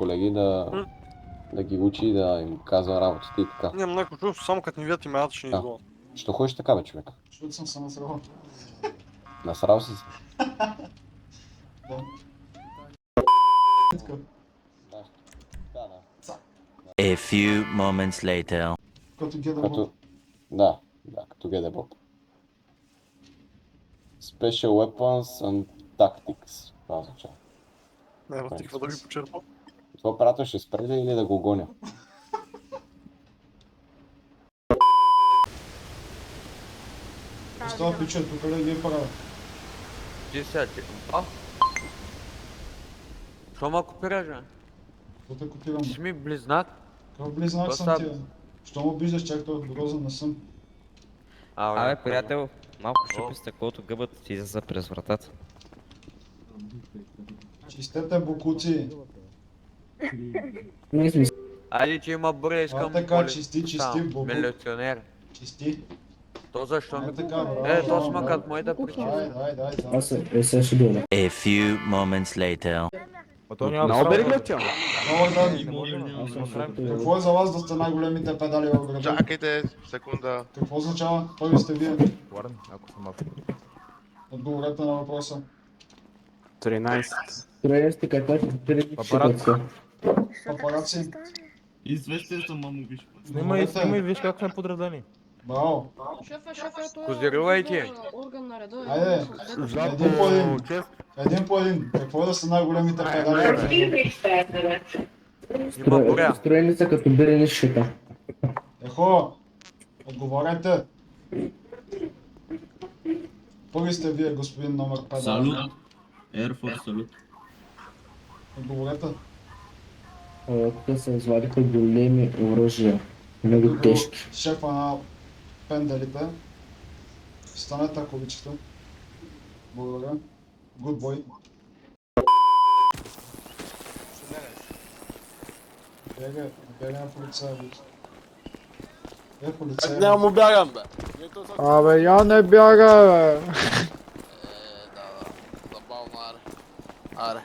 колеги да ги учи, да им казва работите и така. Не, много чув, само като ни видят имената ще ни изгонят. Що ходиш така, бе, човек? Защото съм се насрал. Насрал си се. Да. Да. A few moments later. Като гледам. Като... Да, като GD-Bob. Special Weapons and Tactics. Това означава. Не, ти какво да ги почерпа? Това оператор ще спре ли или да го гоня? Остава пича, тук ли ви е правил? Ти сега ти... А? Що ма копираш, бе? Какво те копирам? Ти си ми близнак? Какъв близнак Какво съм става? ти, бе? Що му обиждаш, чак толкова грозен не съм. Абе, приятел, малко щупи стъклото, гъбата ти излиза през вратата. Чистете бокуци. Айде, че има буря, искам така, чисти, бобо. милиционер. Чисти. То защо ми... Така, браво. То сма браво. като моята причина. Дай. A few moments later. Много бери гледател. Какво е за вас да сте най-големите педали в града? Чакайте, секунда. Какво означава? Кой сте вие? Варен, ако съм мав. Отговорете на въпроса. 13. Папарат. Папараци. Известие съм, мамо, виж. Снимай и виж как сме подредени. Браво. Козирувайте. Айде, един по един. Какво е да са най-големите педали? Има буря. Строени са като бирени шита. Ехо, отговорете. Първи сте вие, господин номер 5. Салют. Air Force салют. Отговорете. Тук се извадиха големи оръжия. Много тежки. Шефа на пенделите. Станете, ако обичате. Благодаря. Good boy. Бега на полицая, виж. Полицая. Няма му бягам, бе. Абе, я не бяга, бе. Забавно, аре.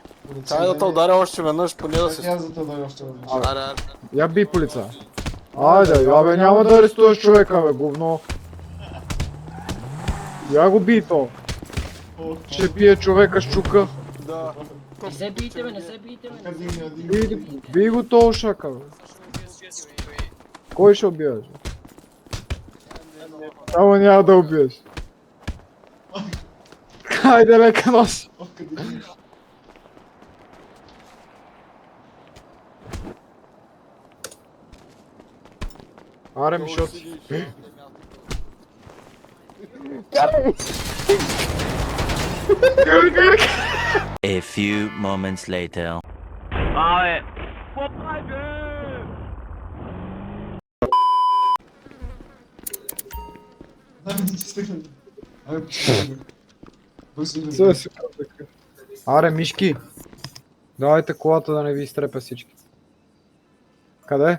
Чай да те ударя още веднъж, поне да си... Аз да те ударя още веднъж. Аре. Я би полица. Айде, абе, няма да арестуваш човека, бе, говно. Я го би то. Ще бие човека с чука. Да. Не се бийте, бе. Би го то шака, бе. Кой ще убиеш? Само няма да убиеш. Хайде, лека нос. Аре, Мишот. A few moments later. Абе, какво прави? Аре, мишки! Давайте колата да не ви изтрепя всички. Къде?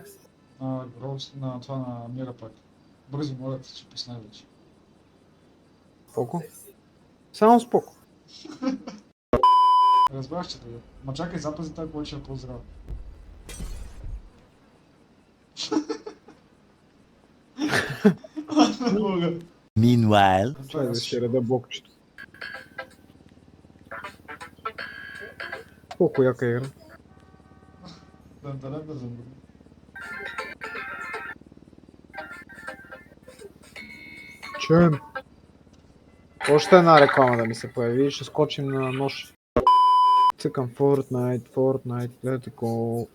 На това на Мира пак. Бързо, моля те, че писна вече. Споко? Само споко. Разбрах, че да. Ма чакай, запази тази повече е по-здрава. Не мога. Meanwhile. Чай да ще реда бокчето. Колко яка игра. Да забравя. Чуем. Още една реклама да ми се появи и ще скочим на нож. Цъкам Fortnite, let's go.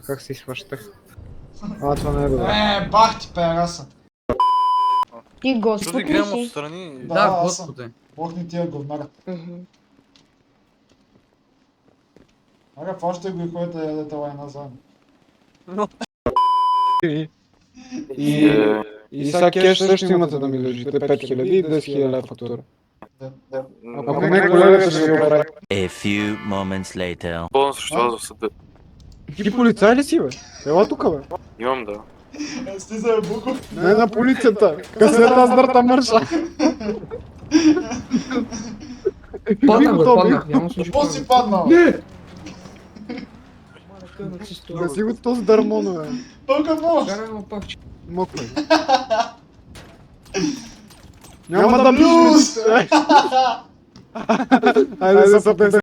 Как се изхващах? Това не е добре. Бах ти, пераса! Ти Що Господ ви ли гледам си? отстрани? Да, Господи. Бохни тия говнара. Аре, фащате го и ходите да ядете лайна заедно. И сега кеш също имате да ми дължите 5000 и 10 000 лева фактура. Ако не, колегата ще ви оправи. A few moments later. Бонус срещу вас в съда. Ти полицай ли си, бе? Ела тука, бе. Имам, да. Стиза е Буков. Не на полицията. Касета с дърта мърша. Падна го, падна. Какво си паднал? Да си го този дърмоно, бе. Тук може! Моквай. Няма да блюз! Айде да се